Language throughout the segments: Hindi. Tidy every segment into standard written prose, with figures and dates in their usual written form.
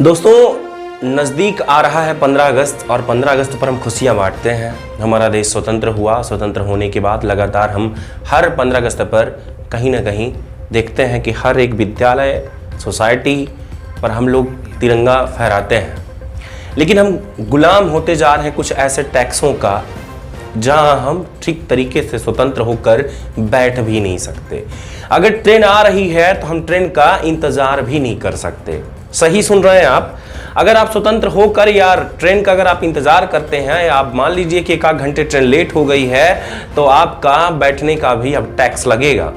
दोस्तों, नज़दीक आ रहा है 15 अगस्त और 15 अगस्त पर हम खुशियां बांटते हैं। हमारा देश स्वतंत्र हुआ। स्वतंत्र होने के बाद लगातार हम हर 15 अगस्त पर कहीं ना कहीं देखते हैं कि हर एक विद्यालय, सोसाइटी पर हम लोग तिरंगा फहराते हैं। लेकिन हम गुलाम होते जा रहे हैं कुछ ऐसे टैक्सों का जहां हम ठीक तरीके से स्वतंत्र होकर बैठ भी नहीं सकते। अगर ट्रेन आ रही है तो हम ट्रेन का इंतजार भी नहीं कर सकते। सही सुन रहे हैं आप। अगर आप स्वतंत्र होकर या ट्रेन का अगर आप इंतजार करते हैं या आप मान लीजिए कि एक आध घंटे ट्रेन लेट हो गई है तो आपका बैठने का भी अब टैक्स लगेगा।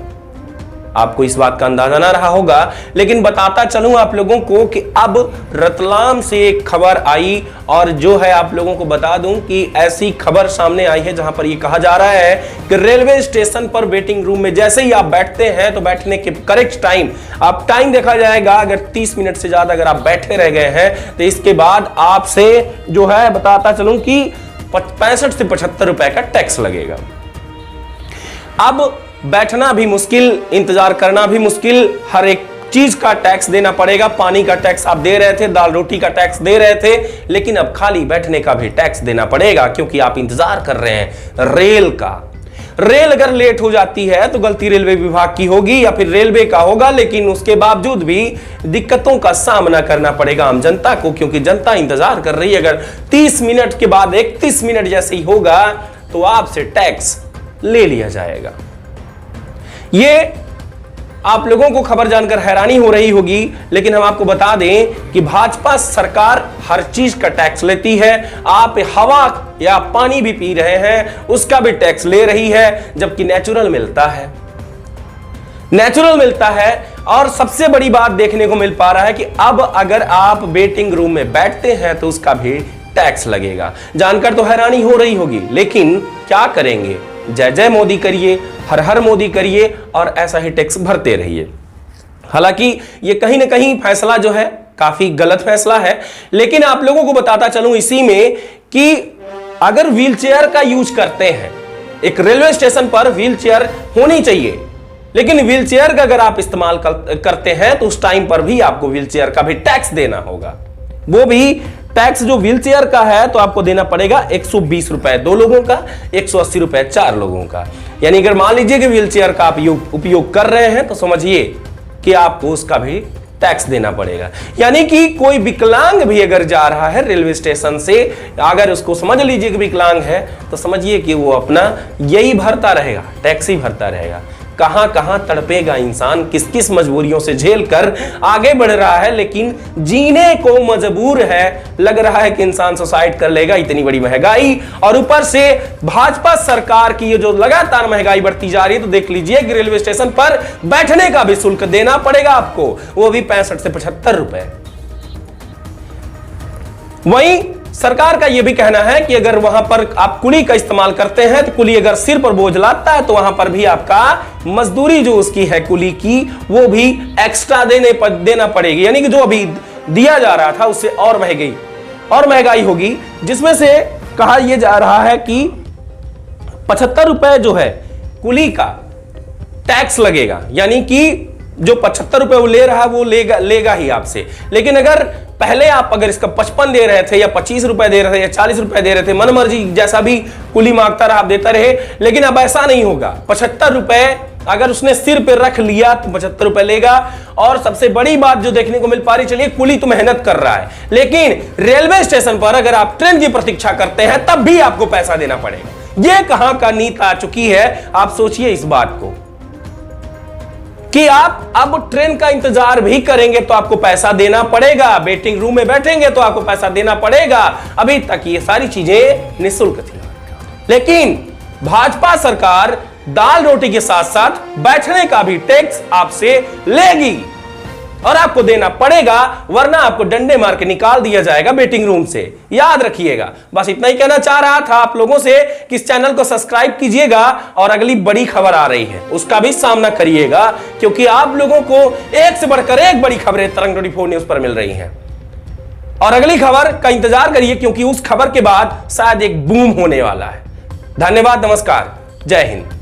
आपको इस बात का अंदाजा ना रहा होगा, लेकिन बताता चलूं आप लोगों को कि अब रतलाम से एक खबर आई और जो है आप लोगों को बता दूं कि ऐसी खबर सामने आई है जहां पर ये कहा जा रहा है कि रेलवे स्टेशन पर वेटिंग रूम में जैसे ही आप बैठते हैं तो बैठने के करेक्ट टाइम, आप टाइम देखा जाएगा। अगर 30 मिनट से ज्यादा अगर आप बैठे रह गए हैं तो इसके बाद आपसे जो है बताता चलूं कि 65 से 75 रुपए का टैक्स लगेगा। अब बैठना भी मुश्किल, इंतजार करना भी मुश्किल, हर एक चीज का टैक्स देना पड़ेगा। पानी का टैक्स आप दे रहे थे, दाल रोटी का टैक्स दे रहे थे, लेकिन अब खाली बैठने का भी टैक्स देना पड़ेगा क्योंकि आप इंतजार कर रहे हैं रेल का। रेल अगर लेट हो जाती है तो गलती रेलवे विभाग की होगी या फिर रेलवे का होगा, लेकिन उसके बावजूद भी दिक्कतों का सामना करना पड़ेगा आम जनता को, क्योंकि जनता इंतजार कर रही है। अगर 30 मिनट के बाद 31 मिनट जैसे ही होगा तो आपसे टैक्स ले लिया जाएगा। ये आप लोगों को खबर जानकर हैरानी हो रही होगी, लेकिन हम आपको बता दें कि भाजपा सरकार हर चीज का टैक्स लेती है। आप हवा या पानी भी पी रहे हैं उसका भी टैक्स ले रही है, जबकि नेचुरल मिलता है। और सबसे बड़ी बात देखने को मिल पा रहा है कि अब अगर आप वेटिंग रूम में बैठते हैं तो उसका भी टैक्स लगेगा। जानकर तो हैरानी हो रही होगी, लेकिन क्या करेंगे? जय जय मोदी करिए, हर हर मोदी करिए और ऐसा ही टैक्स भरते रहिए। हालांकि ये कहीं ना कहीं फैसला जो है काफी गलत फैसला है, लेकिन आप लोगों को बताता चलूं इसी में कि अगर व्हीलचेयर का यूज करते हैं, एक रेलवे स्टेशन पर व्हीलचेयर होनी चाहिए, लेकिन व्हीलचेयर का अगर आप इस्तेमाल करते हैं तो उस टाइम पर भी आपको व्हीलचेयर का भी टैक्स देना होगा। वो भी टैक्स जो व्हीलचेयर का है तो आपको देना पड़ेगा 120 रुपए 2 लोगों का, 180 रुपए 4 लोगों का। यानी अगर मान लीजिए कि व्हीलचेयर का आप उपयोग कर रहे हैं तो समझिए कि आपको उसका भी टैक्स देना पड़ेगा। यानी कि कोई विकलांग भी अगर जा रहा है रेलवे स्टेशन से, अगर उसको समझ लीजिए कि विकलांग है तो समझिए कि वो अपना यही भरता रहेगा, टैक्स ही भरता रहेगा। कहां कहां तड़पेगा इंसान, किस किस मजबूरियों से झेल कर आगे बढ़ रहा है, लेकिन जीने को मजबूर है। लग रहा है कि इंसान सुसाइड कर लेगा, इतनी बड़ी महंगाई, और ऊपर से भाजपा सरकार की ये जो लगातार महंगाई बढ़ती जा रही है। तो देख लीजिए कि रेलवे स्टेशन पर बैठने का भी शुल्क देना पड़ेगा आपको, वो भी 65 से 75 रुपए। वहीं सरकार का यह भी कहना है कि अगर वहां पर आप कुली का इस्तेमाल करते हैं तो कुली अगर सिर पर बोझ लाता है तो वहां पर भी आपका मजदूरी जो उसकी है कुली की, वो भी एक्स्ट्रा देना पड़ेगी। यानी कि जो अभी दिया जा रहा था उससे और महंगाई होगी, जिसमें से कहा यह जा रहा है कि 75 रुपए जो है कुली का टैक्स लगेगा। यानी कि जो 75 रुपए वो ले रहा है वो लेगा ही आपसे। लेकिन अगर पहले आप अगर इसका 55 दे रहे थे या 25 रुपए दे रहे थे या 40 रुपए दे रहे थे, मन मर्जी जैसा भी कुली मांगता रहा आप देता रहे, लेकिन अब ऐसा नहीं होगा। 75 रुपए अगर उसने सिर पे रख लिया तो 75 रुपए लेगा। और सबसे बड़ी बात जो देखने को मिल पा रही, चलिए कुली तो मेहनत कर रहा है, लेकिन रेलवे स्टेशन पर अगर आप ट्रेन की प्रतीक्षा करते हैं तब भी आपको पैसा देना पड़ेगा। यह कहां का नीति आ चुकी है, आप सोचिए इस बात को कि आप अब ट्रेन का इंतजार भी करेंगे तो आपको पैसा देना पड़ेगा, वेटिंग रूम में बैठेंगे तो आपको पैसा देना पड़ेगा। अभी तक ये सारी चीजें निःशुल्क थी, लेकिन भाजपा सरकार दाल रोटी के साथ साथ बैठने का भी टैक्स आपसे लेगी और आपको देना पड़ेगा, वरना आपको डंडे मार के निकाल दिया जाएगा वेटिंग रूम से। याद रखिएगा। बस इतना ही कहना चाह रहा था आप लोगों से कि इस चैनल को सब्सक्राइब कीजिएगा और अगली बड़ी खबर आ रही है उसका भी सामना करिएगा, क्योंकि आप लोगों को एक से बढ़कर एक बड़ी खबरें तरंग 24 न्यूज पर मिल रही हैं। और अगली खबर का इंतजार करिए, क्योंकि उस खबर के बाद शायद एक बूम होने वाला है। धन्यवाद, नमस्कार, जय हिंद।